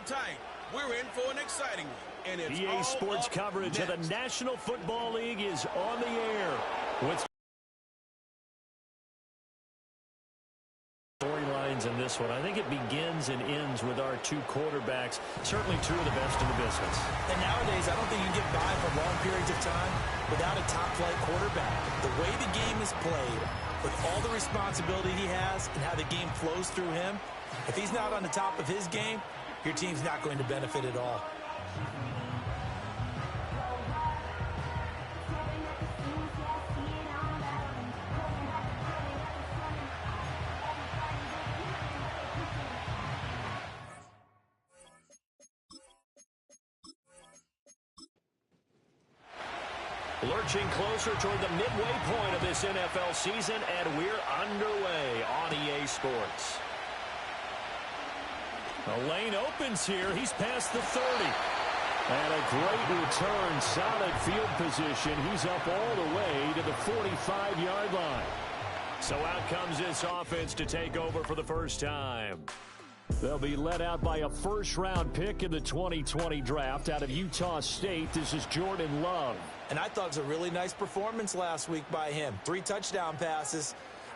tight. We're in for an exciting one. And it's EA Sports coverage of the National Football League is on the air with storylines in this one. I think it begins and ends with our two quarterbacks, certainly two of the best in the business. And nowadays, I don't think you can get by for long periods of time without a top-flight quarterback. The way the game is played, with all the responsibility he has and how the game flows through him, if he's not on the top of his game, your team's not going to benefit at all. Lurching closer toward the midway point of this NFL season, and we're underway on EA Sports. The lane opens here. He's past the 30. And a great return, solid field position. He's up all the way to the 45-yard line. So out comes this offense to take over for the first time. They'll be led out by a first-round pick in the 2020 draft out of Utah State. This is Jordan Love. And I thought it was a really nice performance last week by him. 3 touchdown passes.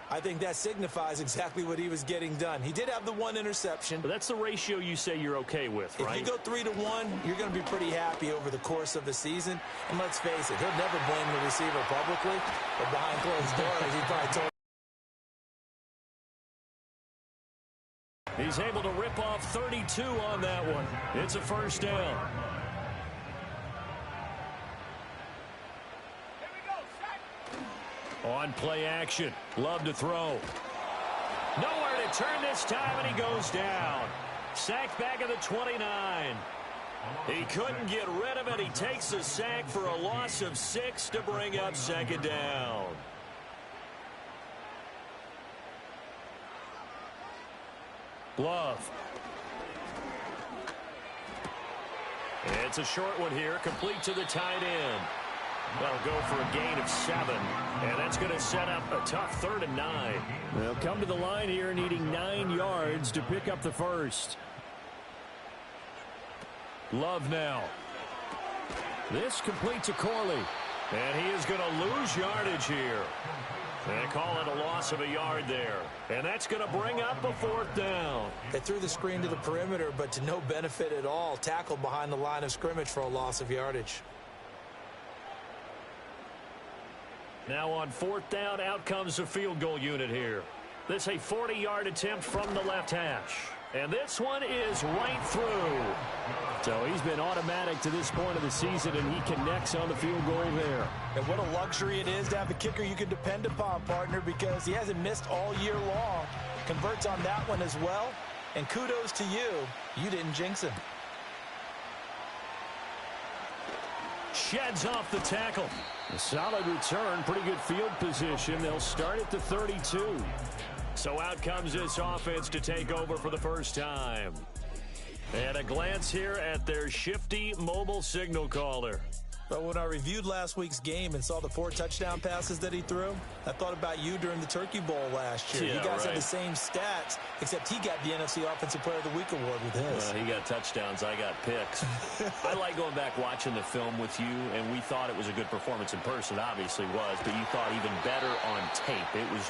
I think that signifies exactly what he was getting done. He did have the 1 interception. But that's the ratio you say you're okay with, right? If you go 3-to-1, you're going to be pretty happy over the course of the season. And let's face it, he'll never blame the receiver publicly, but behind closed doors, he probably told. He's able to rip off 32 on that one. It's a first down. On play action. Love to throw. Nowhere to turn this time, and he goes down. Sacked back at the 29. He couldn't get rid of it. He takes a sack for a loss of 6 to bring up second down. Love. It's a short one here, complete to the tight end. That'll go for a gain of 7, and that's going to set up a tough 3rd and 9. They'll come to the line here needing 9 yards to pick up the first. Love now. This complete to Corley, and he is going to lose yardage here. They call it a loss of a yard there. And that's going to bring up a 4th down. They threw the screen to the perimeter, but to no benefit at all. Tackled behind the line of scrimmage for a loss of yardage. Now on 4th down, out comes the field goal unit here. This a 40-yard attempt from the left hash. And this one is right through. So he's been automatic to this point of the season, and he connects on the field goal there. And what a luxury it is to have a kicker you can depend upon, partner, because he hasn't missed all year long. Converts on that one as well. And kudos to you. You didn't jinx him. Sheds off the tackle. A solid return, pretty good field position. They'll start at the 32. So out comes this offense to take over for the first time. And a glance here at their shifty mobile signal caller. But when I reviewed last week's game and saw the 4 touchdown passes that he threw, I thought about you during the Turkey Bowl last year. Yeah, you guys right. had the same stats, except he got the NFC Offensive Player of the Week award with his. He got touchdowns. I got picks. I like going back watching the film with you, and we thought it was a good performance in person. Obviously was, but you thought even better on tape.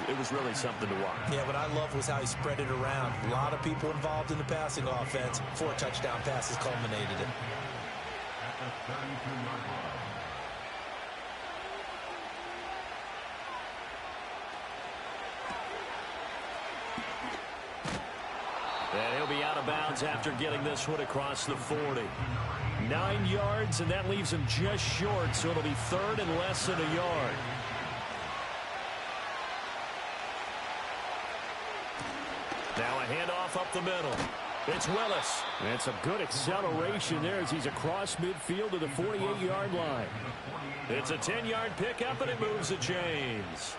It was really something to watch. Yeah, what I loved was how he spread it around. A lot of people involved in the passing offense. 4 touchdown passes culminated it. And he'll be out of bounds after getting this one across the 40. 9 yards, and that leaves him just short, so it'll be 3rd and less than a yard. Now a handoff up the middle. It's Willis. It's a good acceleration there as he's across midfield to the 48-yard line. It's a 10-yard pickup, and it moves the chains.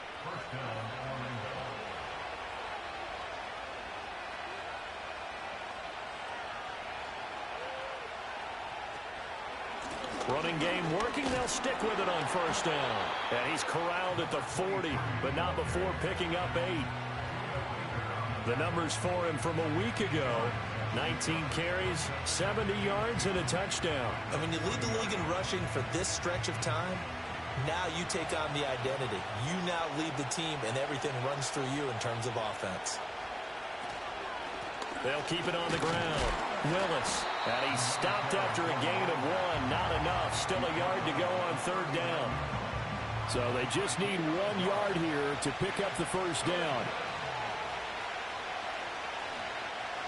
Running game working. They'll stick with it on first down. And he's corralled at the 40, but not before picking up 8. The numbers for him from a week ago, 19 carries, 70 yards, and a touchdown. And when you lead the league in rushing for this stretch of time, now you take on the identity. You now lead the team, and everything runs through you in terms of offense. They'll keep it on the ground. Willis, and he stopped after a gain of 1. Not enough. Still a yard to go on third down. So they just need 1 yard here to pick up the first down.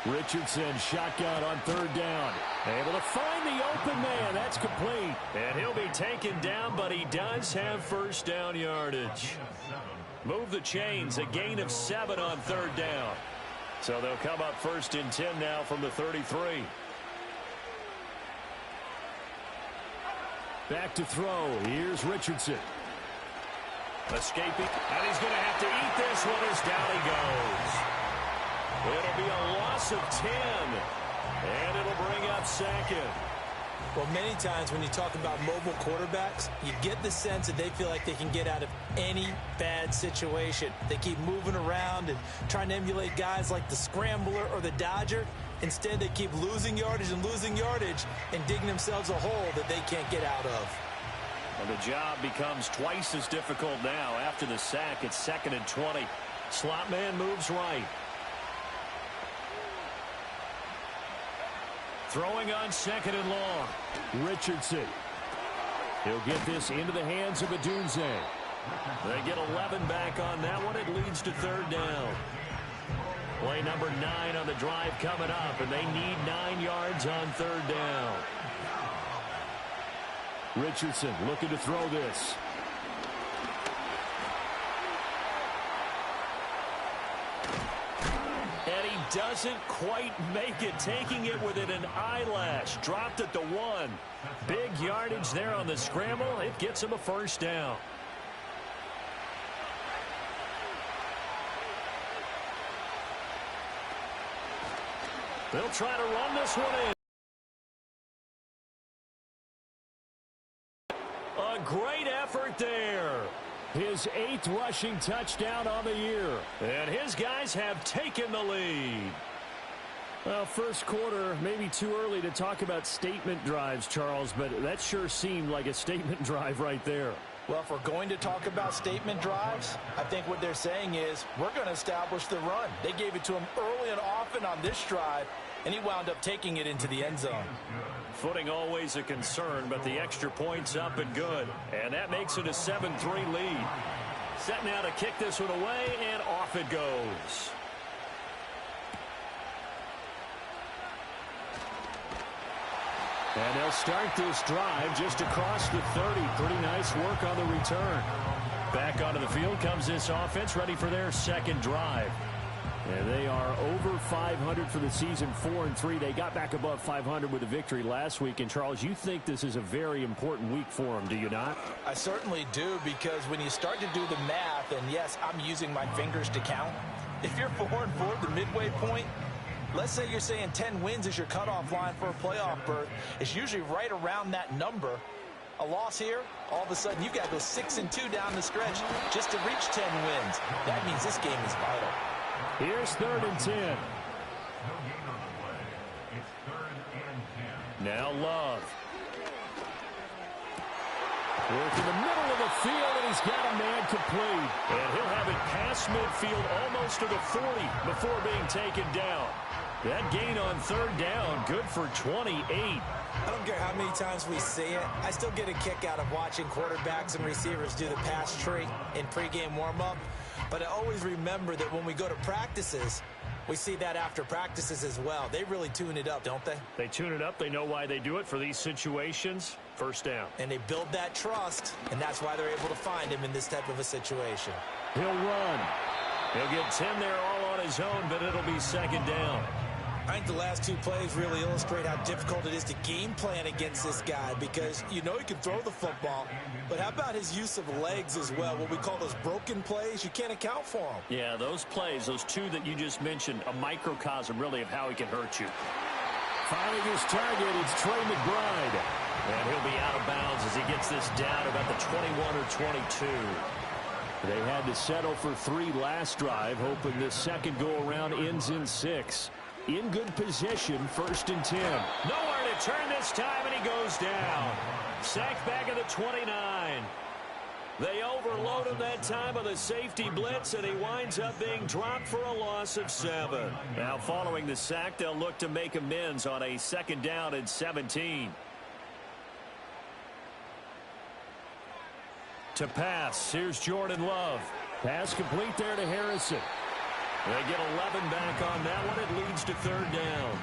Richardson shotgun on third down. Able to find the open man. That's complete. And he'll be taken down, but he does have first down yardage. Move the chains. A gain of 7 on third down. So they'll come up first and 10 now from the 33. Back to throw. Here's Richardson. Escaping. And he's going to have to eat this one as down he goes. It'll be a loss of 10. And it'll bring up second. Well, many times when you talk about mobile quarterbacks, you get the sense that they feel like they can get out of any bad situation. They keep moving around and trying to emulate guys like the Scrambler or the Dodger. Instead, they keep losing yardage and digging themselves a hole that they can't get out of. And the job becomes twice as difficult now after the sack. It's 2nd and 20. Slot man moves right. Throwing on 2nd and long. Richardson. He'll get this into the hands of Adunze. They get 11 back on that one. It leads to third down. Play number 9 on the drive coming up, and they need 9 yards on third down. Richardson looking to throw this. And he doesn't quite make it, taking it within an eyelash. Dropped at the 1. Big yardage there on the scramble. It gets him a first down. They'll try to run this one in. A great effort there. His 8th rushing touchdown on the year. And his guys have taken the lead. Well, first quarter, maybe too early to talk about statement drives, Charles, but that sure seemed like a statement drive right there. Well, if we're going to talk about statement drives, I think what they're saying is we're going to establish the run. They gave it to him early and often on this drive, and he wound up taking it into the end zone. Footing always a concern, but the extra point's up and good. And that makes it a 7-3 lead. Set now to kick this one away, and off it goes. And they'll start this drive just across the 30. Pretty nice work on the return. Back onto the field comes this offense, ready for their second drive. And they are over 500 for the season, 4-3. They got back above 500 with a victory last week. And, Charles, you think this is a very important week for them, do you not? I certainly do, because when you start to do the math, and, yes, I'm using my fingers to count. If you're 4-4 at the midway point, let's say you're saying 10 wins is your cutoff line for a playoff berth. It's usually right around that number. A loss here, all of a sudden you've got to go 6-2 down the stretch just to reach 10 wins. That means this game is vital. Here's 3rd and 10. Now Love. Work in the middle of the field, and he's got a man complete. And he'll have it past midfield almost to the 40 before being taken down. That gain on third down, good for 28. I don't care how many times we see it. I still get a kick out of watching quarterbacks and receivers do the pass tree in pregame warm-up. But I always remember that when we go to practices, we see that after practices as well. They really tune it up, don't they? They tune it up. They know why they do it for these situations. First down. And they build that trust, and that's why they're able to find him in this type of a situation. He'll run. He'll get 10 there all on his own, but it'll be second down. I think the last 2 plays really illustrate how difficult it is to game plan against this guy, because you know he can throw the football, but how about his use of legs as well? What we call those broken plays, you can't account for them. Yeah, those plays, those 2 that you just mentioned, a microcosm really of how he can hurt you. Finding his target, it's Trey McBride. And he'll be out of bounds as he gets this down about the 21 or 22. They had to settle for 3 last drive, hoping this second go-around ends in 6. in good position, 1st and 10. Nowhere to turn this time, and he goes down. Sacked back at the 29. They overload him that time with a safety blitz, and he winds up being dropped for a loss of 7. Now, following the sack, they'll look to make amends on a 2nd down and 17. To pass, here's Jordan Love. Pass complete there to Harrison. They get 11 back on that one. It leads to 3rd down.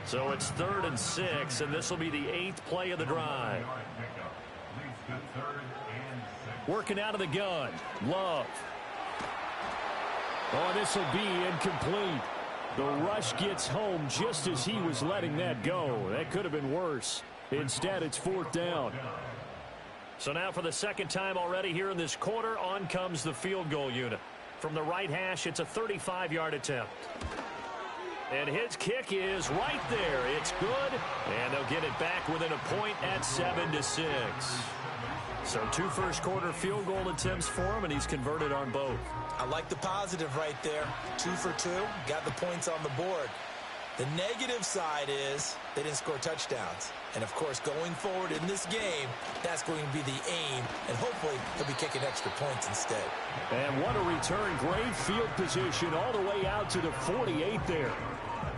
So it's 3rd and 6, and this will be the 8th play of the drive. Working out of the gun. Love. Oh, this will be incomplete. The rush gets home just as he was letting that go. That could have been worse. Instead, it's 4th down. So now for the 2nd time already here in this quarter, on comes the field goal unit. From the right hash, it's a 35-yard attempt. And his kick is right there. It's good, and they'll get it back within a point at 7-6. So 2 first-quarter field goal attempts for him, and he's converted on both. I like the positive right there. 2 for 2, got the points on the board. The negative side is they didn't score touchdowns. And, of course, going forward in this game, that's going to be the aim, and hopefully he'll be kicking extra points instead. And what a return. Great field position all the way out to the 48 there.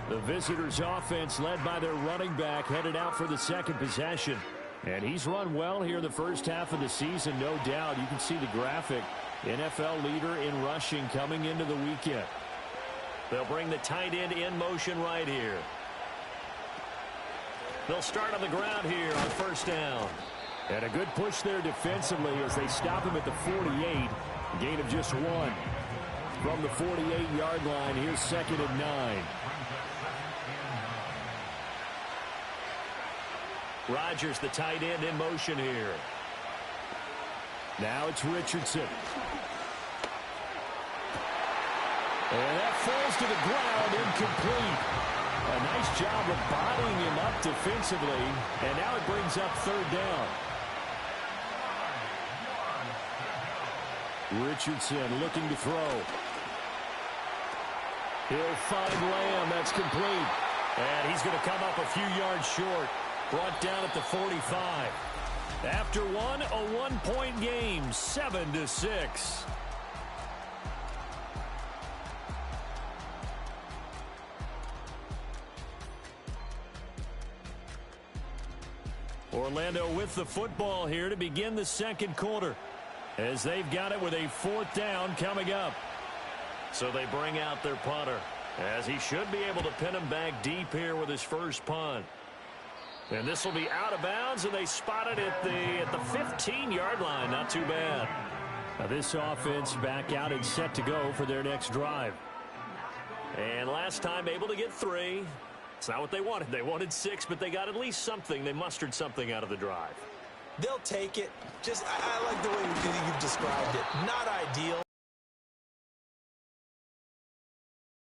The visitors' offense led by their running back headed out for the 2nd possession. And he's run well here in the first half of the season, no doubt. You can see the graphic. NFL leader in rushing coming into the weekend. They'll bring the tight end in motion right here. They'll start on the ground here on 1st down. And a good push there defensively as they stop him at the 48. Gain of just 1. From the 48-yard line, here's 2nd and 9. Rodgers, the tight end, in motion here. Now it's Richardson. And that falls to the ground, incomplete. A nice job of bodying him up defensively. And now it brings up 3rd down. Richardson looking to throw. He'll find Lamb. That's complete. And he's going to come up a few yards short. Brought down at the 45. After one, a 1-point game, 7-6. Orlando with the football here to begin the 2nd quarter, as they've got it with a 4th down coming up. So they bring out their punter, as he should be able to pin him back deep here with his first punt. And this will be out of bounds, and they spot it at the 15-yard line. Not too bad. Now this offense back out and set to go for their next drive. And last time able to get 3. It's not what they wanted. They wanted 6, but they got at least something. They mustered something out of the drive. They'll take it. Just, I like the way you've described it. Not ideal.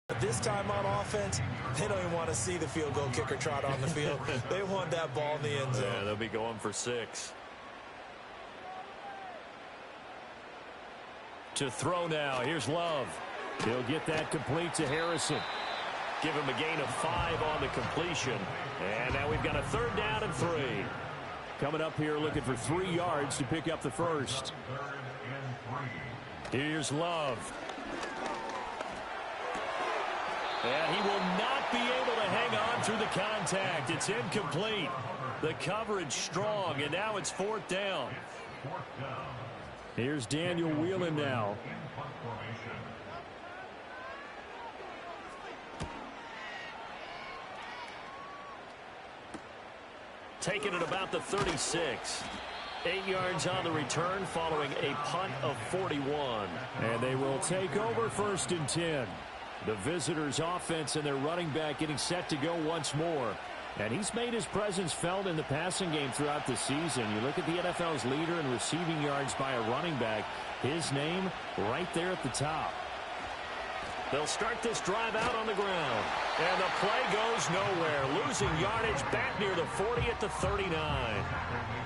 But this time on offense, they don't even want to see the field goal kicker trot on the field. They want that ball in the end zone. Yeah, they'll be going for 6. To throw now. Here's Love. He'll get that complete to Harrison. Give him a gain of 5 on the completion. And now we've got a 3rd down and 3. Coming up here looking for 3 yards to pick up the first. Here's Love. And he will not be able to hang on through the contact. It's incomplete. The coverage strong, and now it's 4th down. Here's Daniel Whelan now. Taking it about the 36. 8 yards on the return following a punt of 41. And they will take over 1st and 10. The visitors' offense and their running back getting set to go once more. And he's made his presence felt in the passing game throughout the season. You look at the NFL's leader in receiving yards by a running back. His name right there at the top. They'll start this drive out on the ground. And the play goes nowhere. Losing yardage back near the 40 at the 39.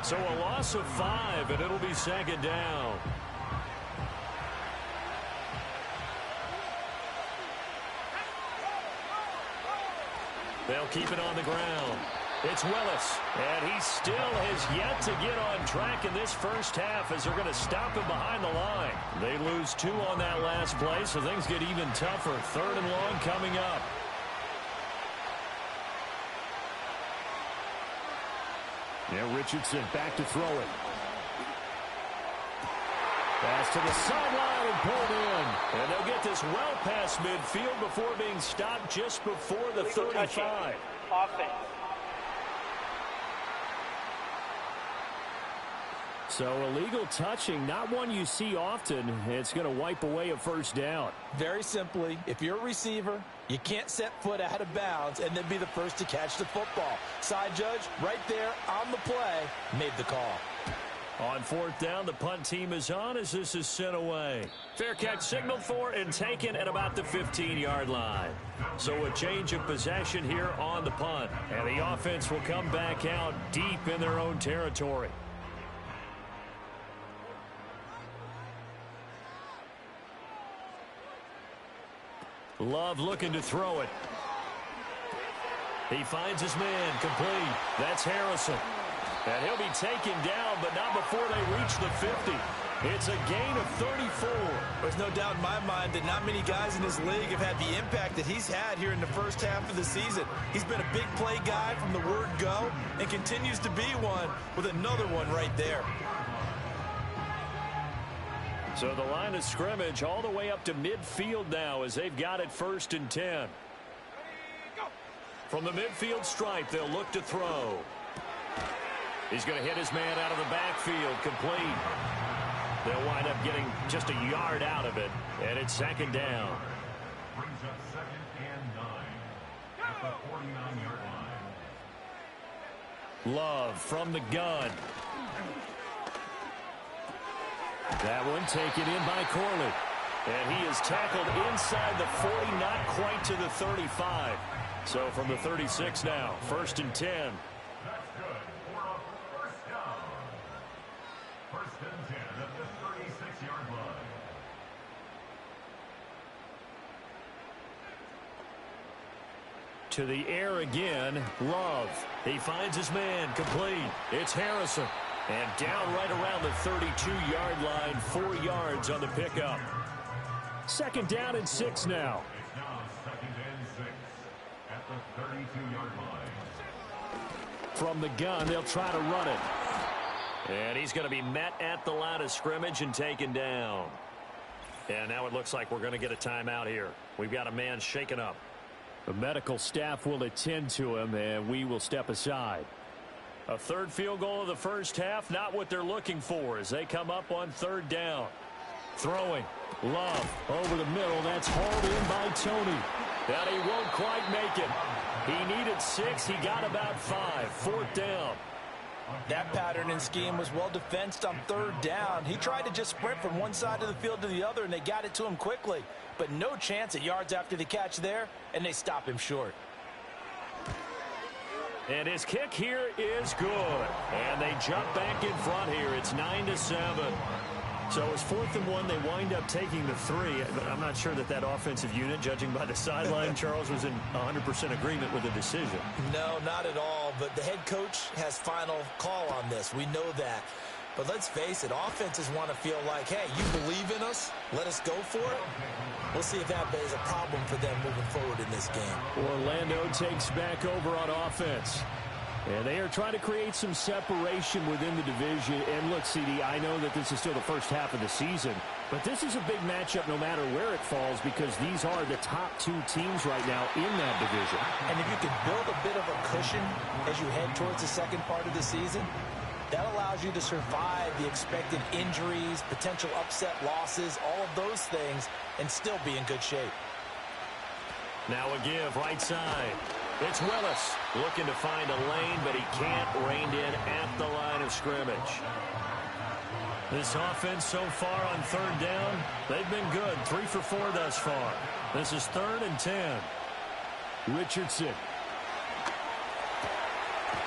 So a loss of 5, and it'll be 2nd down. They'll keep it on the ground. It's Willis, and he still has yet to get on track in this first half as they're going to stop him behind the line. They lose 2 on that last play, so things get even tougher. 3rd and long coming up. Yeah, Richardson back to throw it. Pass to the sideline and pulled in. And they'll get this well past midfield before being stopped just before the 35. Offense. So illegal touching, not one you see often. It's going to wipe away a first down. Very simply, if you're a receiver, you can't set foot out of bounds and then be the first to catch the football. Side judge, right there on the play, made the call. On 4th down, the punt team is on as this is sent away. Fair catch signaled for and taken at about the 15-yard line. So a change of possession here on the punt. And the offense will come back out deep in their own territory. Love looking to throw it. He finds his man complete. That's Harrison. And he'll be taken down, but not before they reach the 50. It's a gain of 34. There's no doubt in my mind that not many guys in this league have had the impact that he's had here in the first half of the season. He's been a big play guy from the word go and continues to be one with another one right there. So the line of scrimmage all the way up to midfield now as they've got it 1st and 10. From the midfield stripe, they'll look to throw. He's going to hit his man out of the backfield, complete. They'll wind up getting just a yard out of it, and it's 2nd down. Brings up 2nd and 9 at the 49-yard line. Love from the gun. That one taken in by Corley. And he is tackled inside the 40, not quite to the 35. So from the 36 now, 1st and 10. That's good for a first down. 1st and 10 at the 36-yard line. To the air again, Love. He finds his man, complete. It's Harrison. And down right around the 32-yard line, 4 yards on the pickup. 2nd down and 6 now. It's now 2nd and 6 at the 32-yard line. From the gun, they'll try to run it. And he's going to be met at the line of scrimmage and taken down. And now it looks like we're going to get a timeout here. We've got a man shaken up. The medical staff will attend to him, and we will step aside. A 3rd field goal of the first half, not what they're looking for as they come up on 3rd down. Throwing. Love over the middle. That's hauled in by Tony. And he won't quite make it. He needed 6. He got about 5. 4th down. That pattern and scheme was well defensed on 3rd down. He tried to just sprint from one side of the field to the other, and they got it to him quickly. But no chance at yards after the catch there, and they stop him short. And his kick here is good. And they jump back in front here. It's 9-7. So it's 4th and 1. They wind up taking the 3. But I'm not sure that that offensive unit, judging by the sideline, Charles, was in 100% agreement with the decision. No, not at all. But the head coach has final call on this. We know that. But let's face it, offenses want to feel like, hey, you believe in us? Let us go for it. We'll see if that is a problem for them moving forward in this game. Orlando takes back over on offense. And they are trying to create some separation within the division. And look, CD, I know that this is still the first half of the season, but this is a big matchup no matter where it falls because these are the top 2 teams right now in that division. And if you can build a bit of a cushion as you head towards the second part of the season, that allows you to survive the expected injuries, potential upset losses, all of those things, and still be in good shape. Now a give right side. It's Willis looking to find a lane, but he can't. Reined in at the line of scrimmage. This offense so far on 3rd down, they've been good. 3 for 4 thus far. This is 3rd and 10. Richardson.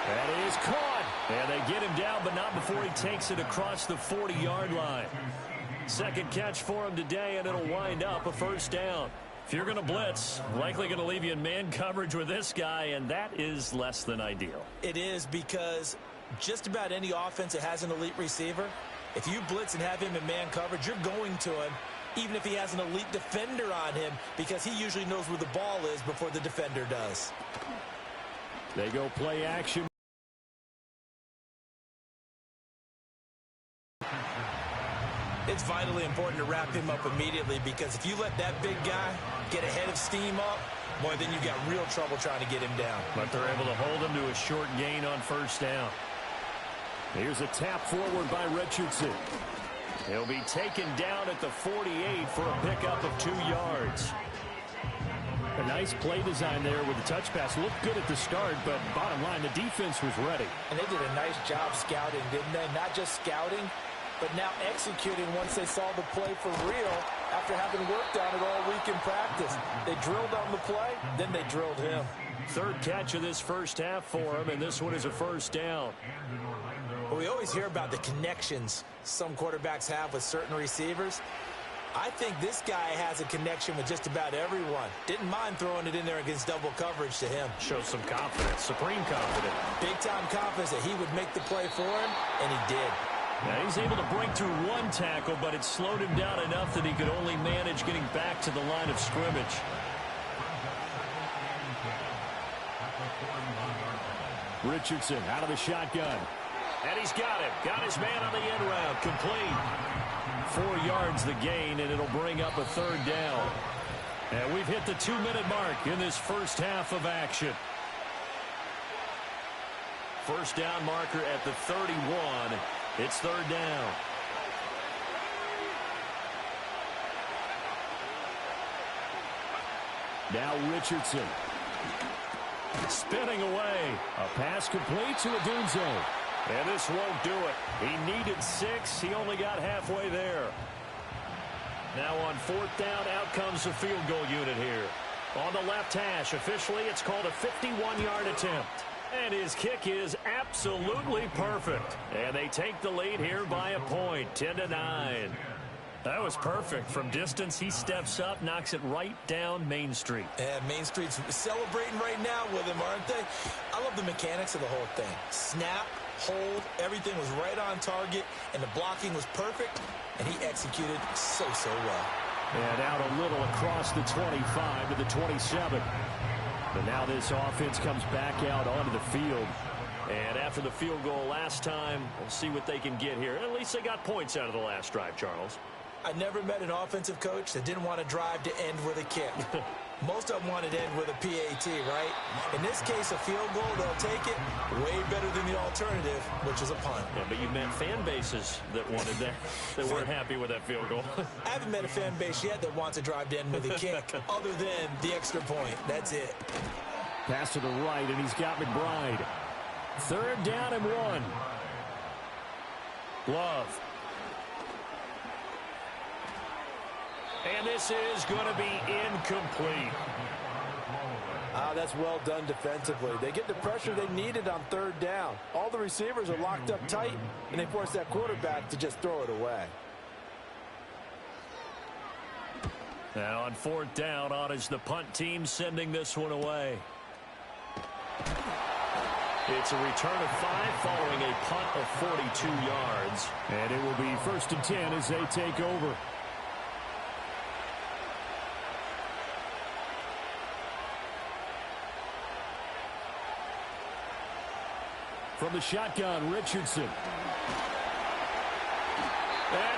That is caught. And they get him down, but not before he takes it across the 40-yard line. Second catch for him today, and it'll wind up a first down. If you're going to blitz, likely going to leave you in man coverage with this guy, and that is less than ideal. It is, because just about any offense that has an elite receiver, if you blitz and have him in man coverage, you're going to him, even if he has an elite defender on him, because he usually knows where the ball is before the defender does. They go play action. It's vitally important to wrap him up immediately, because if you let that big guy get a head of steam up, boy, then you got real trouble trying to get him down. But they're able to hold him to a short gain on first down. Here's a tap forward by Richardson. He'll be taken down at the 48 for a pickup of 2 yards. A nice play design there with the touch pass. Looked good at the start, but bottom line, the defense was ready. And they did a nice job scouting, didn't they? Not just scouting, but now executing once they saw the play for real after having worked on it all week in practice. They drilled on the play, then they drilled him. Third catch of this first half for him, and this one is a first down. Well, we always hear about the connections some quarterbacks have with certain receivers. I think this guy has a connection with just about everyone. Didn't mind throwing it in there against double coverage to him. Shows some confidence, supreme confidence. Big-time confidence that he would make the play for him, and he did. Now he's able to break through one tackle, but it slowed him down enough that he could only manage getting back to the line of scrimmage. Richardson out of the shotgun. And he's got him. Got his man on the end route. Complete. 4 yards the gain, and it'll bring up a third down. And we've hit the 2-minute mark in this first half of action. First down marker at the 31. It's third down. Now Richardson. Spinning away. A pass complete to Odunze. And this won't do it. He needed 6. He only got halfway there. Now on fourth down, out comes the field goal unit here. On the left hash, officially it's called a 51-yard attempt. And his kick is absolutely perfect. And they take the lead here by a point, 10-9. That was perfect. From distance, he steps up, knocks it right down Main Street. Yeah, Main Street's celebrating right now with him, aren't they? I love the mechanics of the whole thing. Snap, hold, everything was right on target, and the blocking was perfect, and he executed so well. And out a little across the 25 to the 27. But now this offense comes back out onto the field. And after the field goal last time, we'll see what they can get here. At least they got points out of the last drive, Charles. I never met an offensive coach that didn't want to drive to end with a kick. Most of them wanted to end with a PAT, right? In this case, a field goal, they'll take it way better than the alternative, which is a punt. Yeah, but you met fan bases that wanted that, that weren't happy with that field goal. I haven't met a fan base yet that wants to drive to end with a kick, other than the extra point. That's it. Pass to the right, and he's got McBride. Third down and 1. Love. And this is going to be incomplete. That's well done defensively. They get the pressure they needed on third down. All the receivers are locked up tight, and they force that quarterback to just throw it away. Now on fourth down, on is the punt team sending this one away. It's a return of 5 following a punt of 42 yards. And it will be 1st and 10 as they take over. From the shotgun, Richardson. And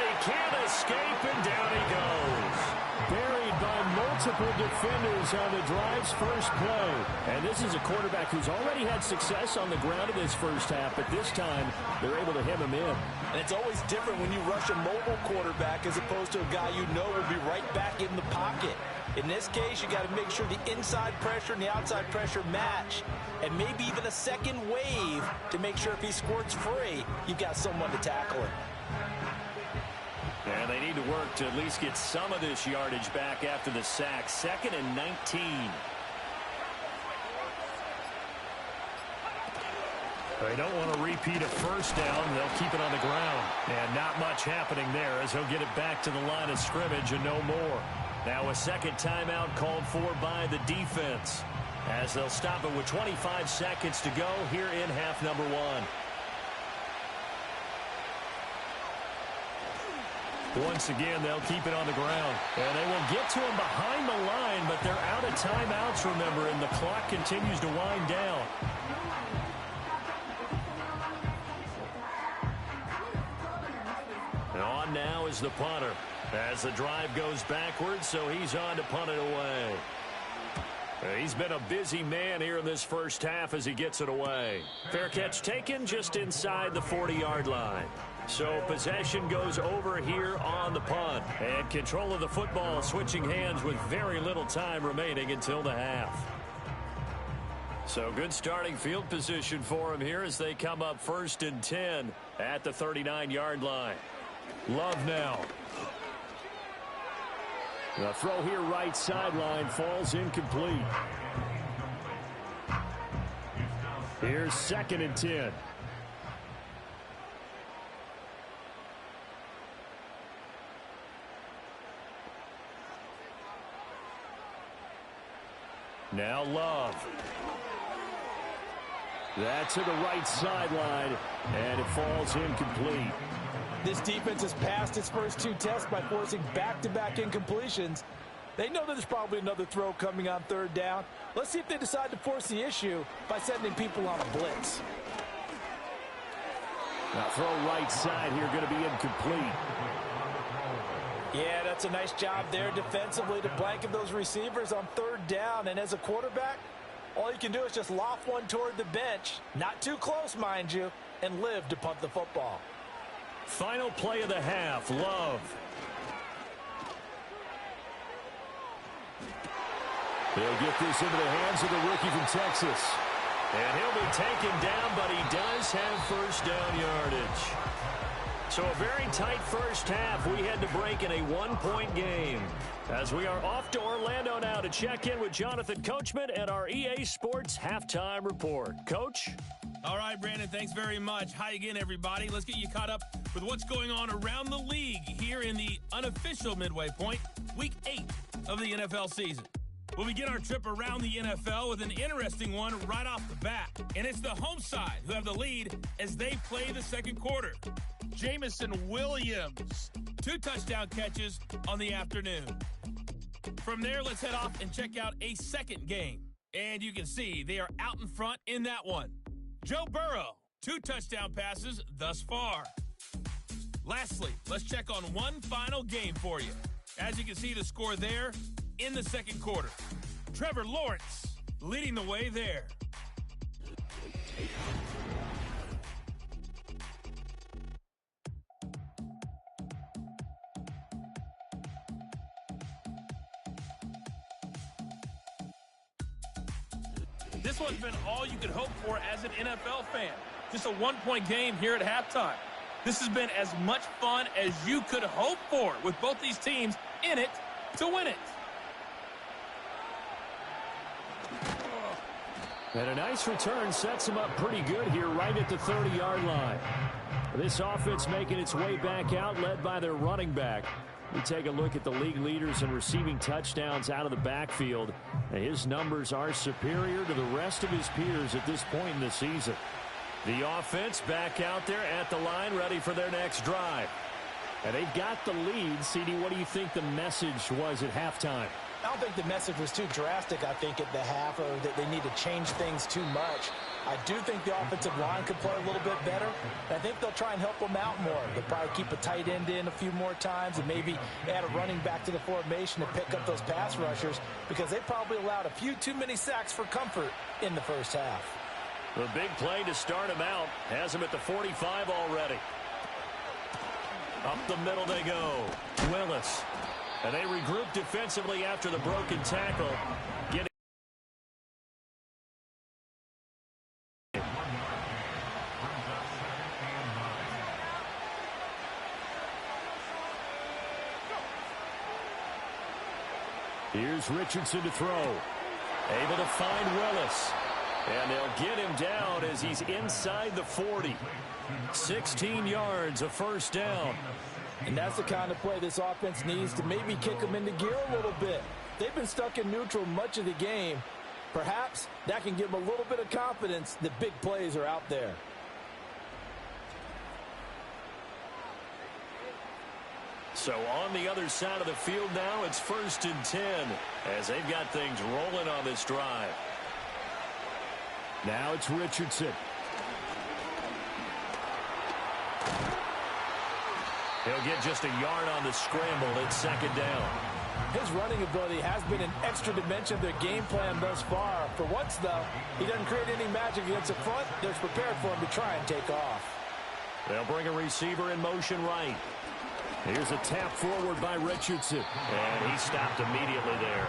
he can't escape, and down he goes. Buried by multiple defenders on the drive's first play. And this is a quarterback who's already had success on the ground in this first half, but this time they're able to hem him in. And it's always different when you rush a mobile quarterback as opposed to a guy you know will be right back in the pocket. In this case, you got to make sure the inside pressure and the outside pressure match. And maybe even a second wave to make sure if he squirts free, you've got someone to tackle him. And they need to work to at least get some of this yardage back after the sack. 2nd and 19. They don't want to repeat a first down. They'll keep it on the ground. And not much happening there as he'll get it back to the line of scrimmage and no more. Now a second timeout called for by the defense, as they'll stop it with 25 seconds to go here in half number one. Once again, they'll keep it on the ground. And they will get to him behind the line, but they're out of timeouts, remember, and the clock continues to wind down. And on now is the punter, as the drive goes backwards, so he's on to punt it away. He's been a busy man here in this first half as he gets it away. Fair catch taken just inside the 40-yard line. So possession goes over here on the punt. And control of the football switching hands with very little time remaining until the half. So good starting field position for him here as they come up 1st and 10 at the 39-yard line. Love now. The throw here right sideline falls incomplete. Here's 2nd and 10. Now Love. That's to the right sideline, and it falls incomplete. This defense has passed its first 2 tests by forcing back-to-back incompletions. They know that there's probably another throw coming on 3rd down. Let's see if they decide to force the issue by sending people on a blitz. Now throw right side here, going to be incomplete. Yeah, that's a nice job there defensively to blanket those receivers on 3rd down. And as a quarterback, all you can do is just loft one toward the bench. Not too close, mind you, and live to punt the football. Final play of the half, Love. He'll get this into the hands of the rookie from Texas. And he'll be taken down, but he does have 1st down yardage. So a very tight first half. We had to break in a 1-point game. As we are off to Orlando now to check in with Jonathan Coachman at our EA Sports Halftime Report. Coach? All right, Brandon, thanks very much. Hi again, everybody. Let's get you caught up with what's going on around the league here in the unofficial midway point, Week 8 of the NFL season. We'll begin our trip around the NFL with an interesting one right off the bat. And it's the home side who have the lead as they play the second quarter. Jamison Williams, 2 touchdown catches on the afternoon. From there, let's head off and check out a second game. And you can see they are out in front in that one. Joe Burrow, 2 touchdown passes thus far. Lastly, let's check on one final game for you. As you can see the score there in the second quarter. Trevor Lawrence leading the way there. This one's been all you could hope for as an NFL fan. Just a 1-point game here at halftime. This has been as much fun as you could hope for with both these teams in it to win it. And a nice return sets him up pretty good here right at the 30-yard line. This offense making its way back out, led by their running back. We take a look at the league leaders in receiving touchdowns out of the backfield. His numbers are superior to the rest of his peers at this point in the season. The offense back out there at the line, ready for their next drive. And they've got the lead. CD, what do you think the message was at halftime? I don't think the message was too drastic, I think, at the half, or that they need to change things too much. I do think the offensive line could play a little bit better. I think they'll try and help them out more. They'll probably keep a tight end in a few more times and maybe add a running back to the formation to pick up those pass rushers, because they probably allowed a few too many sacks for comfort in the first half. The big play to start him out has him at the 45 already. Up the middle they go. Willis. And they regroup defensively after the broken tackle. Here's Richardson to throw. Able to find Willis. And they'll get him down as he's inside the 40. 16 yards, a first down. And that's the kind of play this offense needs to maybe kick them into gear a little bit. They've been stuck in neutral much of the game. Perhaps that can give them a little bit of confidence that big plays are out there. So on the other side of the field now, it's 1st and 10 as they've got things rolling on this drive. Now it's Richardson. He'll get just a yard on the scramble. It's 2nd down. His running ability has been an extra dimension of their game plan thus far. For once, though, he doesn't create any magic against the front. They're prepared for him to try and take off. They'll bring a receiver in motion right. Here's a tap forward by Richardson. And he stopped immediately there.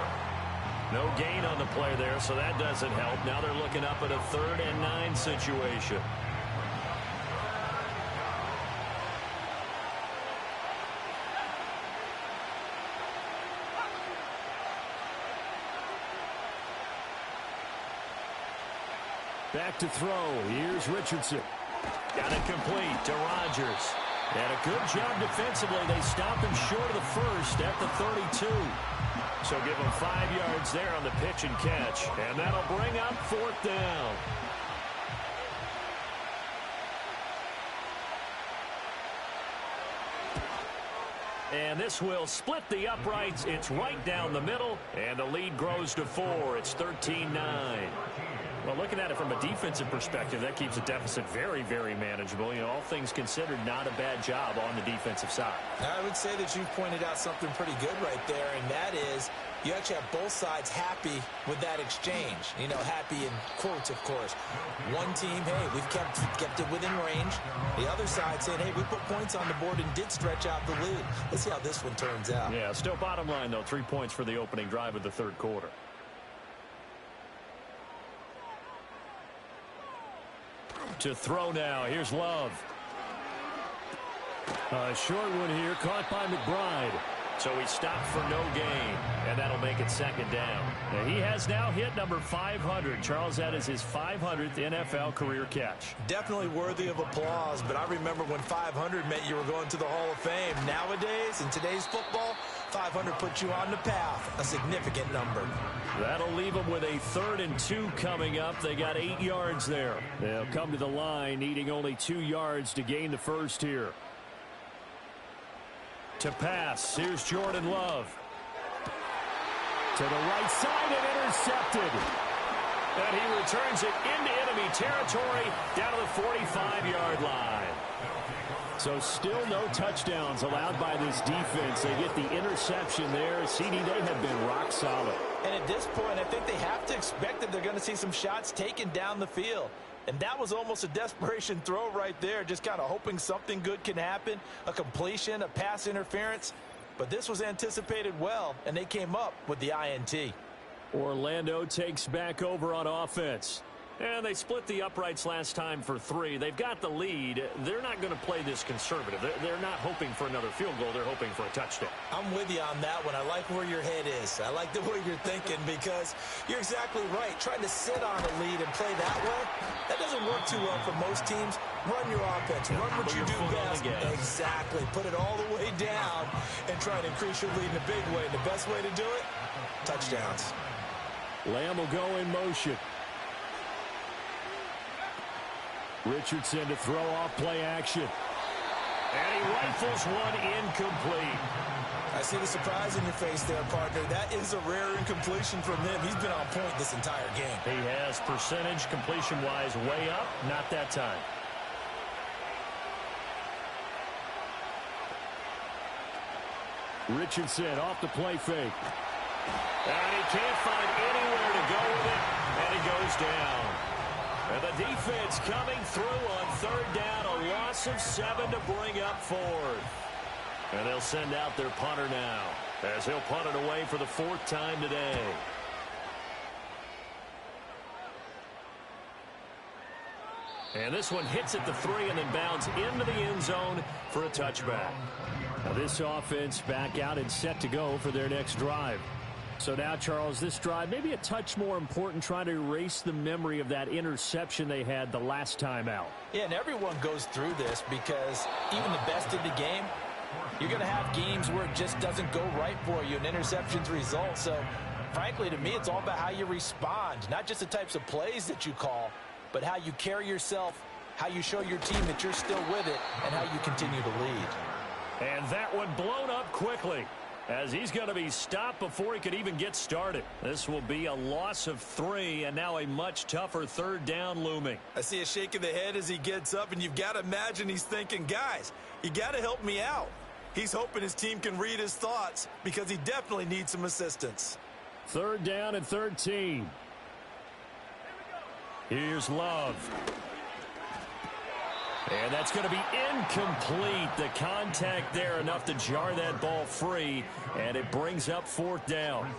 No gain on the play there, so that doesn't help. Now they're looking up at a 3rd and 9 situation. Back to throw. Here's Richardson. Got it complete to Rodgers. And a good job defensively. They stop him short of the 1st at the 32. So give him 5 yards there on the pitch and catch. And that'll bring up 4th down. And this will split the uprights. It's right down the middle. And the lead grows to 4. It's 13-9. Well, looking at it from a defensive perspective, that keeps the deficit very, very manageable. You know, all things considered, not a bad job on the defensive side. I would say that you've pointed out something pretty good right there, and that is you actually have both sides happy with that exchange. You know, happy in quotes, of course. One team, hey, we've kept it within range. The other side saying, hey, we put points on the board and did stretch out the lead. Let's see how this one turns out. Yeah, still bottom line, though, 3 points for the opening drive of the 3rd quarter. To throw now. Here's Love. A short one here, caught by McBride. So he stopped for no gain, and that'll make it 2nd down. Now he has now hit number 500. Charles, that is his 500th NFL career catch. Definitely worthy of applause, but I remember when 500 meant you were going to the Hall of Fame. Nowadays, in today's football, 500 puts you on the path, a significant number. That'll leave them with a 3rd and 2 coming up. They got 8 yards there. They'll come to the line, needing only 2 yards to gain the 1st here. To pass, here's Jordan Love. To the right side and intercepted. And he returns it into enemy territory down to the 45-yard line. So still no touchdowns allowed by this defense. They get the interception there. CD, they have been rock solid. And at this point, I think they have to expect that they're going to see some shots taken down the field. And that was almost a desperation throw right there, just kind of hoping something good can happen, a completion, a pass interference. But this was anticipated well, and they came up with the INT. Orlando takes back over on offense. And they split the uprights last time for 3. They've got the lead. They're not going to play this conservative. They're not hoping for another field goal. They're hoping for a touchdown. I'm with you on that one. I like where your head is. I like the way you're thinking because you're exactly right. Trying to sit on a lead and play that way, that doesn't work too well for most teams. Run your offense. Run what you do best. Exactly. Put it all the way down and try to increase your lead in a big way. And the best way to do it, touchdowns. Lamb will go in motion. Richardson to throw off play action. And he rifles one incomplete. I see the surprise in your face there, partner. That is a rare incompletion from him. He's been on point this entire game. He has percentage completion-wise way up. Not that time. Richardson off the play fake. And he can't find anywhere to go with it. And it goes down. And the defense coming through on 3rd down. A loss of 7 to bring up 4th. And they'll send out their punter now, as he'll punt it away for the 4th time today. And this one hits at the 3 and then bounds into the end zone for a touchback. Now this offense back out and set to go for their next drive. So now, Charles, this drive maybe a touch more important, trying to erase the memory of that interception they had the last time out. Yeah, and everyone goes through this because even the best in the game, You're going to have games where it just doesn't go right for you and interceptions result. So, frankly, to me, it's all about how you respond. Not just the types of plays that you call, but how you carry yourself, how you show your team that you're still with it, and how you continue to lead. And that one blown up quickly, as he's going to be stopped before he could even get started. This will be a loss of 3, and now a much tougher third down looming. I see a shake of the head as he gets up, and you've got to imagine he's thinking, guys, you got to help me out. He's hoping his team can read his thoughts because he definitely needs some assistance. Third down and 13. Here's Love. And that's going to be incomplete. The contact there enough to jar that ball free, and it brings up 4th down.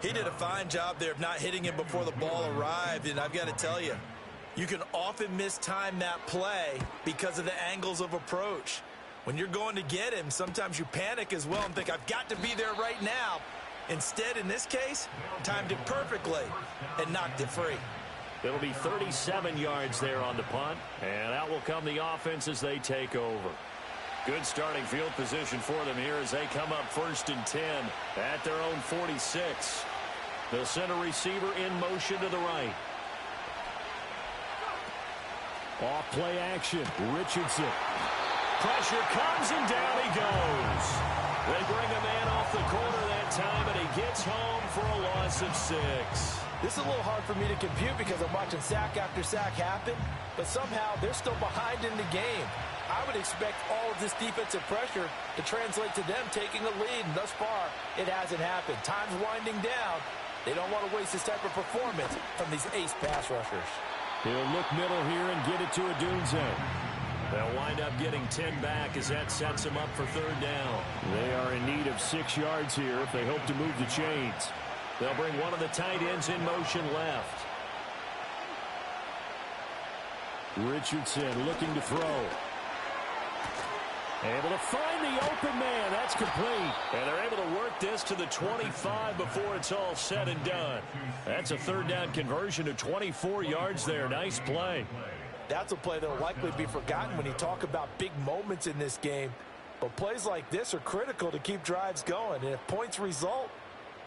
He did a fine job there of not hitting him before the ball arrived, and I've got to tell you, you can often mistime that play because of the angles of approach. When you're going to get him, sometimes you panic as well and think, I've got to be there right now. Instead, in this case, timed it perfectly and knocked it free. It'll be 37 yards there on the punt, and out will come the offense as they take over. Good starting field position for them here as they come up 1st and 10 at their own 46. The center receiver in motion to the right. Off play action. Richardson. Pressure comes, and down he goes. They bring a man off the corner that time, and he gets home for a loss of 6. This is a little hard for me to compute because I'm watching sack after sack happen, but somehow they're still behind in the game. I would expect all of this defensive pressure to translate to them taking a lead, and thus far, it hasn't happened. Time's winding down. They don't want to waste this type of performance from these ace pass rushers. He'll look middle here and get it to Odunze. They'll wind up getting 10 back as that sets them up for 3rd down. They are in need of 6 yards here if they hope to move the chains. They'll bring one of the tight ends in motion left. Richardson looking to throw. Able to find the open man. That's complete. And they're able to work this to the 25 before it's all said and done. That's a 3rd down conversion of 24 yards there. Nice play. That's a play that will likely be forgotten when you talk about big moments in this game. But plays like this are critical to keep drives going. And if points result,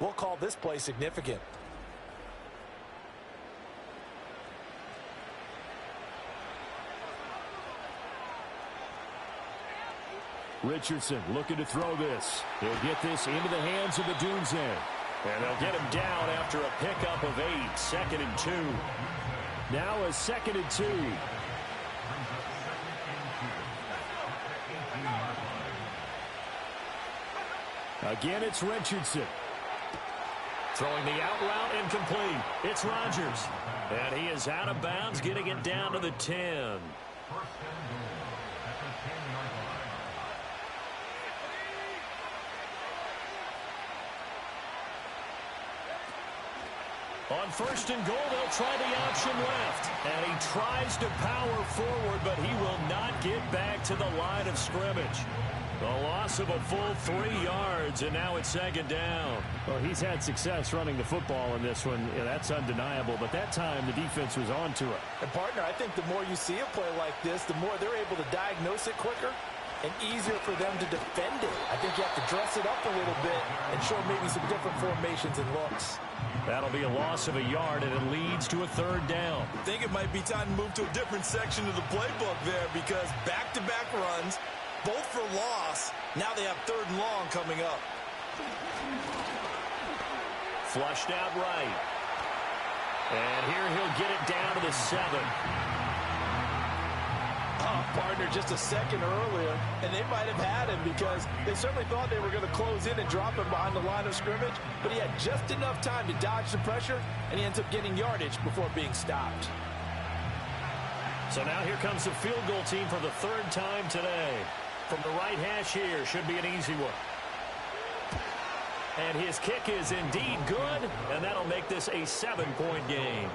we'll call this play significant. Richardson looking to throw this. He'll get this into the hands of Odunze. And they'll get him down after a pickup of 8. 2nd and 2. Now a 2nd and 2. Again, it's Richardson. Throwing the out route incomplete. It's Rodgers. And he is out of bounds, getting it down to the 10. On 1st and goal, they'll try the option left. And he tries to power forward, but he will not get back to the line of scrimmage. The loss of a full 3 yards, and now it's 2nd down. Well, he's had success running the football in this one. Yeah, that's undeniable, but that time the defense was on to it. And, partner, I think the more you see a play like this, the more they're able to diagnose it quicker and easier for them to defend it. I think you have to dress it up a little bit and show maybe some different formations and looks. That'll be a loss of a yard, and it leads to a 3rd down. I think it might be time to move to a different section of the playbook there because back-to-back runs, both for loss. Now they have 3rd and long coming up. Flushed out right. And here he'll get it down to the 7. Partner, just a second earlier, and they might have had him because they certainly thought they were going to close in and drop him behind the line of scrimmage, but he had just enough time to dodge the pressure, and he ends up getting yardage before being stopped. So now here comes the field goal team for the 3rd time today. From the right hash here, should be an easy one. And his kick is indeed good, and that'll make this a 7-point game.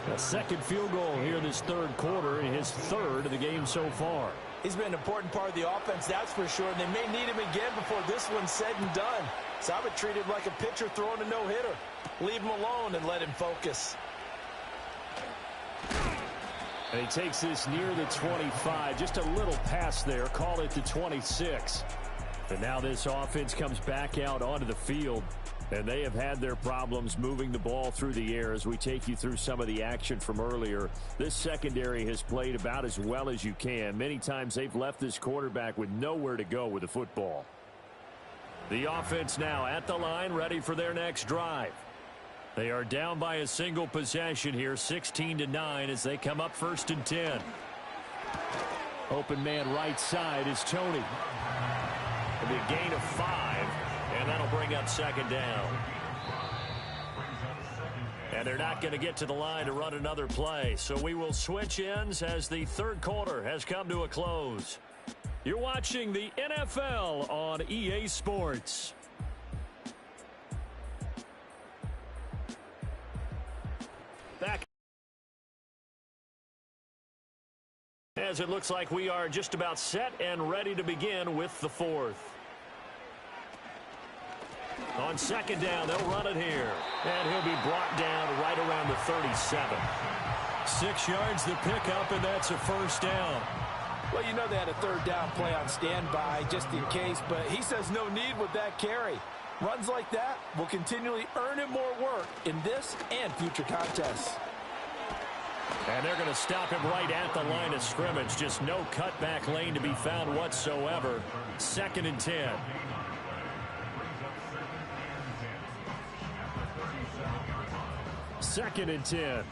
A 2nd field goal here this 3rd quarter, and his 3rd of the game so far. He's been an important part of the offense, that's for sure, and they may need him again before this one's said and done. So I would treat him like a pitcher throwing a no-hitter. Leave him alone and let him focus. And he takes this near the 25, just a little pass there, call it the 26. And now this offense comes back out onto the field, and they have had their problems moving the ball through the air as we take you through some of the action from earlier. This secondary has played about as well as you can. Many times they've left this quarterback with nowhere to go with the football. The offense now at the line, ready for their next drive. They are down by a single possession here, 16-9 as they come up 1st and 10. Open man right side is Tony. It'll be a gain of 5, and that'll bring up 2nd down. And they're not going to get to the line to run another play, so we will switch ends as the 3rd quarter has come to a close. You're watching the NFL on EA Sports. Back as it looks like we are just about set and ready to begin with the 4th. On 2nd down, they'll run it here. And he'll be brought down right around the 37. 6 yards the pickup, and that's a 1st down. Well, you know they had a 3rd down play on standby just in case, but he says no need with that carry. Runs like that will continually earn him more work in this and future contests. And they're going to stop him right at the line of scrimmage. Just no cutback lane to be found whatsoever. 2nd and 10. 2nd and 10.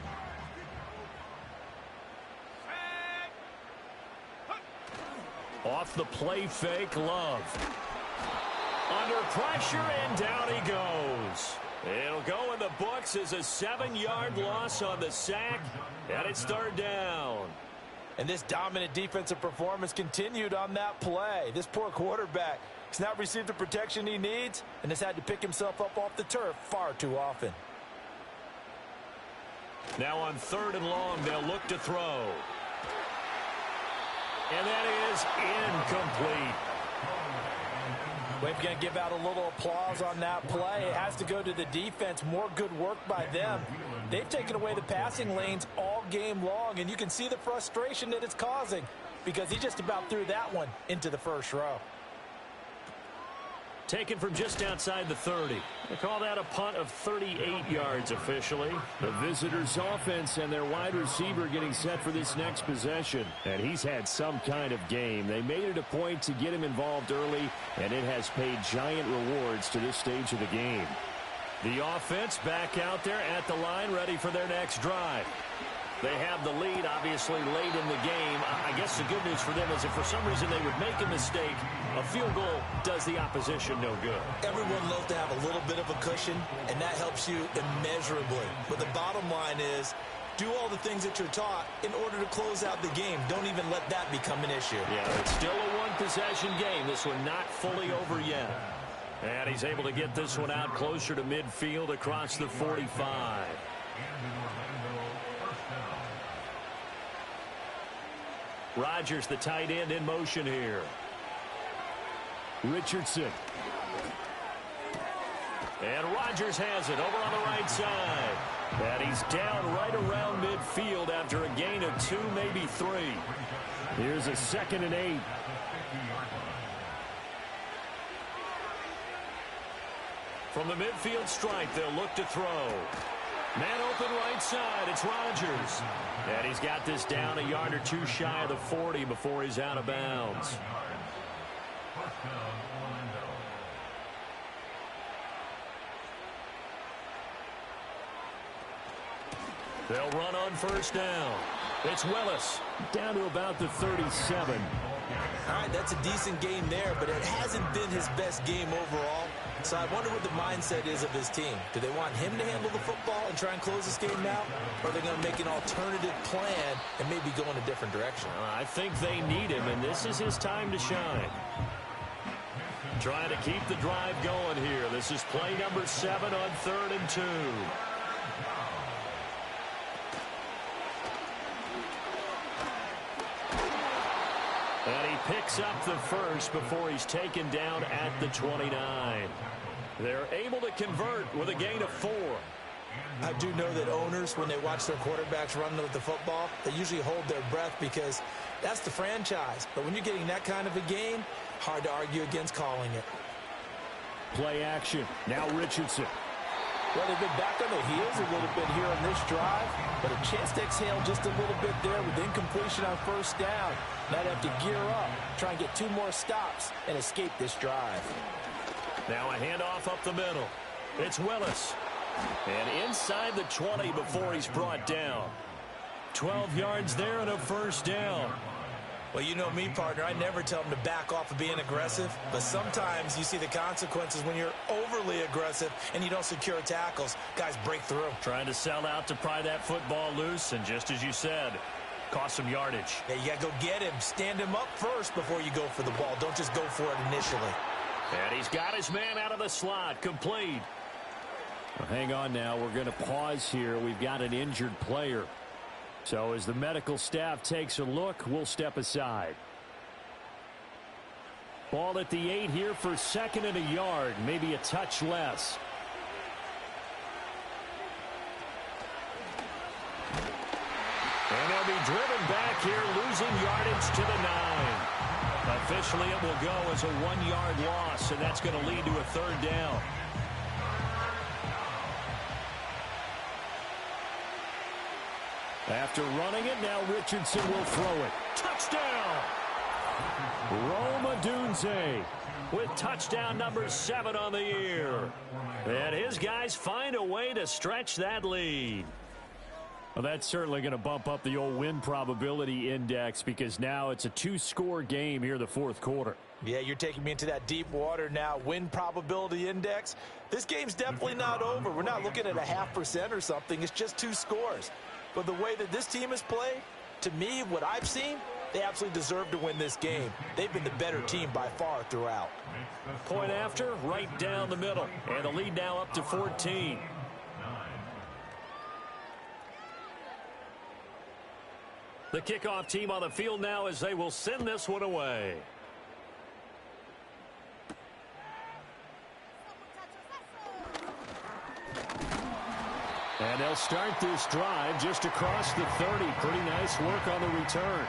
Off the play fake, Love. Under pressure, and down he goes. It'll go in the books as a 7-yard loss on the sack, and it's 3rd down. And this dominant defensive performance continued on that play. This poor quarterback has not received the protection he needs and has had to pick himself up off the turf far too often. Now on 3rd and long, they'll look to throw. And that is incomplete. We're going to give out a little applause on that play. It has to go to the defense. More good work by them. They've taken away the passing lanes all game long, and you can see the frustration that it's causing because he just about threw that one into the 1st row. Taken from just outside the 30. They call that a punt of 38 yards officially. The visitors' offense and their wide receiver getting set for this next possession. And he's had some kind of game. They made it a point to get him involved early, and it has paid giant rewards to this stage of the game. The offense back out there at the line, ready for their next drive. They have the lead, obviously, late in the game. I guess the good news for them is if for some reason they would make a mistake, a field goal does the opposition no good. Everyone loves to have a little bit of a cushion, and that helps you immeasurably. But the bottom line is, do all the things that you're taught in order to close out the game. Don't even let that become an issue. Yeah, it's still a one-possession game. This one not fully over yet. And he's able to get this one out closer to midfield across the 45. Rodgers, the tight end, in motion here. Richardson. And Rodgers has it over on the right side. And he's down right around midfield after a gain of 2, maybe 3. Here's a 2nd and 8. From the midfield stripe, they'll look to throw. Man open right side, it's Rodgers. And he's got this down a yard or 2 shy of the 40 before he's out of bounds. They'll run on 1st down. It's Willis down to about the 37. All right, that's a decent game there, but it hasn't been his best game overall. So I wonder what the mindset is of his team. Do they want him to handle the football and try and close this game out? Or are they going to make an alternative plan and maybe go in a different direction? I think they need him, and this is his time to shine. Trying to keep the drive going here. This is play number 7 on 3rd and 2. And he picks up the first before he's taken down at the 29. They're able to convert with a gain of 4. I do know that owners, when they watch their quarterbacks run with the football, they usually hold their breath because that's the franchise. But when you're getting that kind of a game, hard to argue against calling it. Play action. Now Richardson. Well, they've been back on their heels a little bit here on this drive, but a chance to exhale just a little bit there with incompletion on first down. Might have to gear up, try and get 2 more stops, and escape this drive. Now a handoff up the middle. It's Willis. And inside the 20 before he's brought down. 12 yards there and a first down. Well, you know me, partner. I never tell them to back off of being aggressive, but sometimes you see the consequences when you're overly aggressive and you don't secure tackles. Guys break through. Trying to sell out to pry that football loose, and just as you said, cost some yardage. Yeah, you got to go get him. Stand him up first before you go for the ball. Don't just go for it initially. And he's got his man out of the slot. Complete. Well, hang on now. We're going to pause here. We've got an injured player. So as the medical staff takes a look, we'll step aside. Ball at the 8 here for 2nd and a yard, maybe a touch less. And they'll be driven back here, losing yardage to the 9. Officially, it will go as a 1-yard loss, and that's going to lead to a 3rd down. After running it, now Richardson will throw it. Touchdown! Rome Odunze with touchdown number 7 on the year. And his guys find a way to stretch that lead. Well, that's certainly going to bump up the old win probability index because now it's a 2-score game here in the 4th quarter. Yeah, you're taking me into that deep water now. Win probability index. This game's definitely not over. We're not looking at a 0.5% or something. It's just 2 scores. But the way that this team has played, to me, what I've seen, they absolutely deserve to win this game. They've been the better team by far throughout. Point after, right down the middle. And the lead now up to 14. The kickoff team on the field now as they will send this one away. And they'll start this drive just across the 30. Pretty nice work on the return.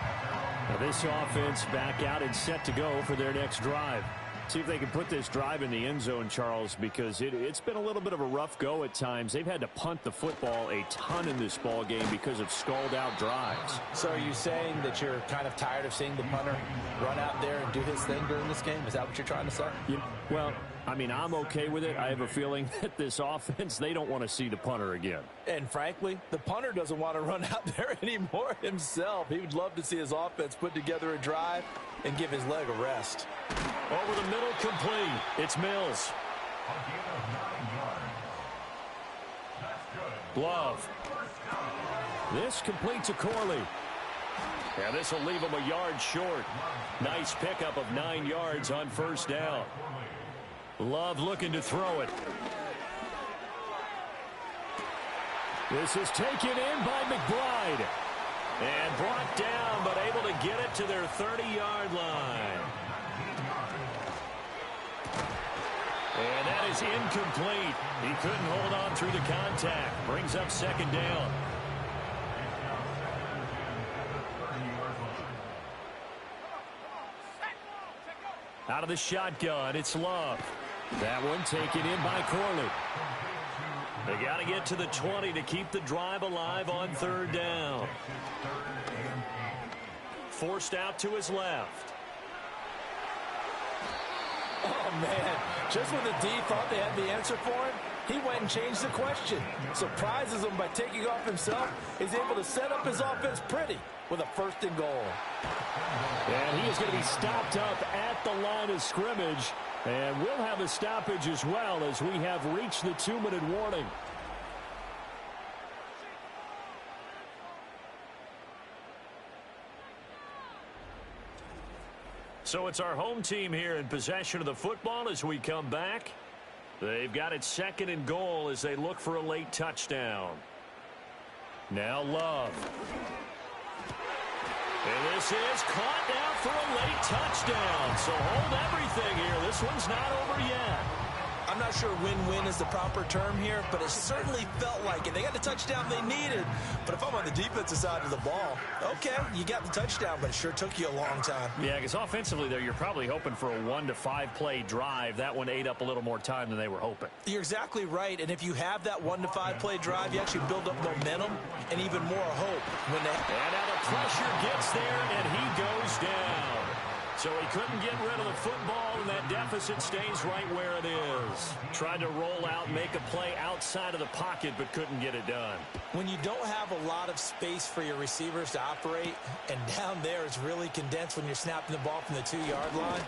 Now this offense back out and set to go for their next drive. See if they can put this drive in the end zone, Charles, because it's been a little bit of a rough go at times. They've had to punt the football a ton in this ball game because of stalled-out drives. So are you saying that you're kind of tired of seeing the punter run out there and do his thing during this game? Is that what you're trying to say? Well, I mean, I'm okay with it. I have a feeling that this offense, they don't want to see the punter again. And frankly, the punter doesn't want to run out there anymore himself. He would love to see his offense put together a drive and give his leg a rest. Over the middle, complete. It's Mills. Glove. This completes a Corley. And this will leave him a yard short. Nice pickup of 9 yards on first down. Love looking to throw it. This is taken in by McBride. And brought down, but able to get it to their 30-yard line. And that is incomplete. He couldn't hold on through the contact. Brings up 2nd down. Out of the shotgun, it's Love. That one taken in by Corley. They got to get to the 20 to keep the drive alive on 3rd down. Forced out to his left. Oh, man. Just when the D thought they had the answer for him, he went and changed the question. Surprises him by taking off himself. He's able to set up his offense pretty with a 1st and goal. And he is going to be stopped up at the line of scrimmage. And we'll have a stoppage as well as we have reached the 2-minute warning. So it's our home team here in possession of the football as we come back. They've got it 2nd and goal as they look for a late touchdown. Now Love. And this is caught now for a late touchdown. So hold everything here. This one's not over yet. I'm not sure win-win is the proper term here, but it certainly felt like it. They got the touchdown they needed. But if I'm on the defensive side of the ball, okay, you got the touchdown, but it sure took you a long time. Yeah, because offensively there, you're probably hoping for a 1 to 5 play drive. That one ate up a little more time than they were hoping. You're exactly right. And if you have that 1 to 5 play drive, you actually build up momentum and even more hope. And now the pressure gets there, and he goes down. So he couldn't get rid of the football, and that deficit stays right where it is. Tried to roll out, make a play outside of the pocket, but couldn't get it done. When you don't have a lot of space for your receivers to operate, and down there it's really condensed when you're snapping the ball from the 2-yard line,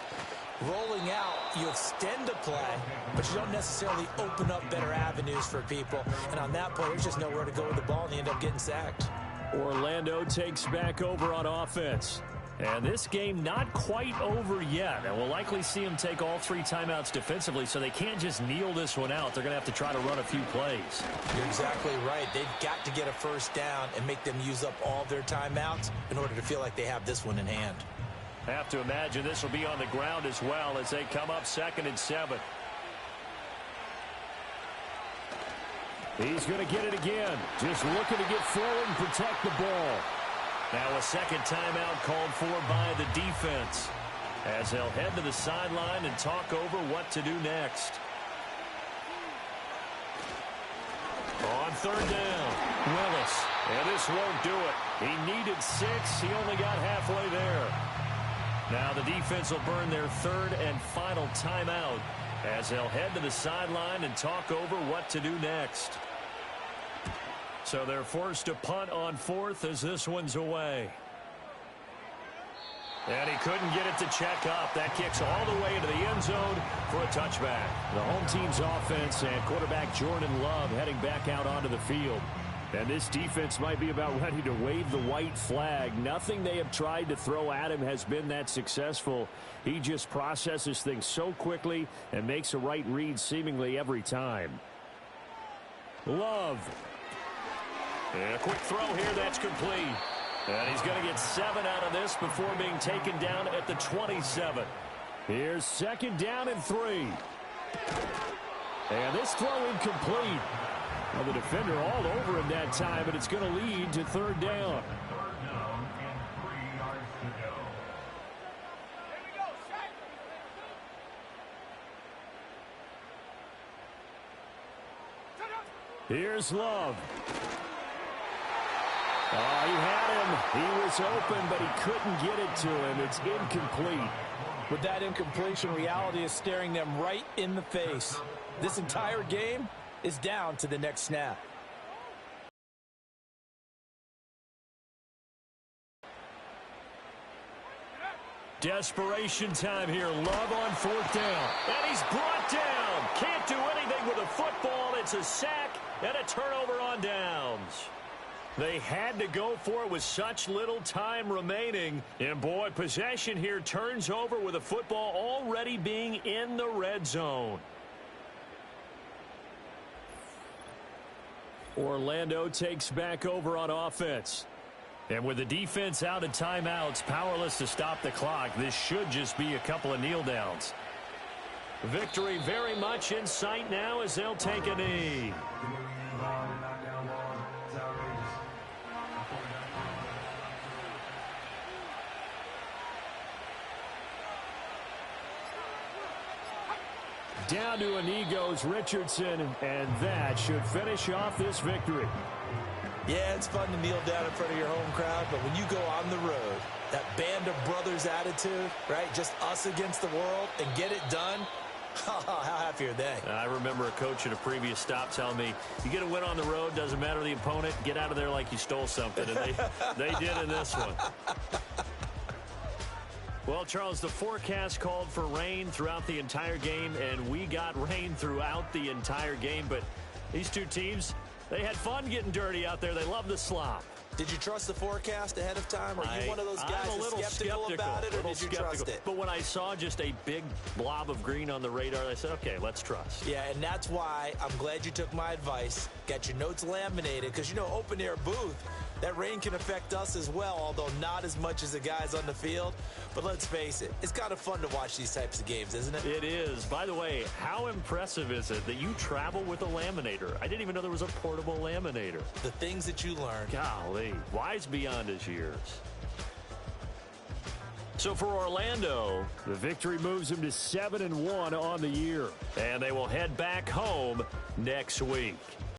rolling out, you extend a play, but you don't necessarily open up better avenues for people. And on that play, there's just nowhere to go with the ball, and you end up getting sacked. Orlando takes back over on offense. And this game not quite over yet. And we'll likely see them take all 3 timeouts defensively, so they can't just kneel this one out. They're going to have to try to run a few plays. You're exactly right. They've got to get a first down and make them use up all their timeouts in order to feel like they have this one in hand. Have to imagine this will be on the ground as well as they come up 2nd and 7. He's going to get it again. Just looking to get forward and protect the ball. Now a second timeout called for by the defense as they'll head to the sideline and talk over what to do next. On 3rd down, Willis. And this won't do it. He needed 6. He only got halfway there. Now the defense will burn their 3rd and final timeout as they'll head to the sideline and talk over what to do next. So they're forced to punt on 4th as this one's away. And he couldn't get it to check up. That kicks all the way into the end zone for a touchback. The home team's offense and quarterback Jordan Love heading back out onto the field. And this defense might be about ready to wave the white flag. Nothing they have tried to throw at him has been that successful. He just processes things so quickly and makes a right read seemingly every time. Love. And a quick throw here that's complete. And he's going to get 7 out of this before being taken down at the 27. Here's 2nd down and 3. And this throw incomplete. Well, the defender all over him that time, but it's going to lead to 3rd down. Here's Love. Oh, he had him. He was open, but he couldn't get it to him. It's incomplete. With that incompletion, reality is staring them right in the face. This entire game is down to the next snap. Desperation time here. Love on 4th down. And he's brought down. Can't do anything with a football. It's a sack and a turnover on downs. They had to go for it with such little time remaining. And boy, possession here turns over with a football already being in the red zone. Orlando takes back over on offense. And with the defense out of timeouts, powerless to stop the clock, this should just be a couple of kneel downs. Victory very much in sight now as they'll take a knee. Down to a knee goes Richardson, and that should finish off this victory. Yeah, it's fun to kneel down in front of your home crowd, but when you go on the road, that band of brothers attitude, right, just us against the world, and get it done, how happy are they? I remember a coach at a previous stop telling me, you get a win on the road, doesn't matter the opponent, get out of there like you stole something, and they did in this one. Well, Charles, the forecast called for rain throughout the entire game, and we got rain throughout the entire game. But these two teams, they had fun getting dirty out there. They love the slop. Did you trust the forecast ahead of time? Are you one of those guys I'm a that's little skeptical about it, or did you trust it? But when I saw just a big blob of green on the radar, I said, okay, let's trust. Yeah, and that's why I'm glad you took my advice. Got your notes laminated, because, open-air booth, that rain can affect us as well, although not as much as the guys on the field. But let's face it, it's kind of fun to watch these types of games, isn't it? It is. By the way, how impressive is it that you travel with a laminator? I didn't even know there was a portable laminator. The things that you learn. Golly, wise beyond his years. So for Orlando, the victory moves him to 7-1 on the year. And they will head back home next week.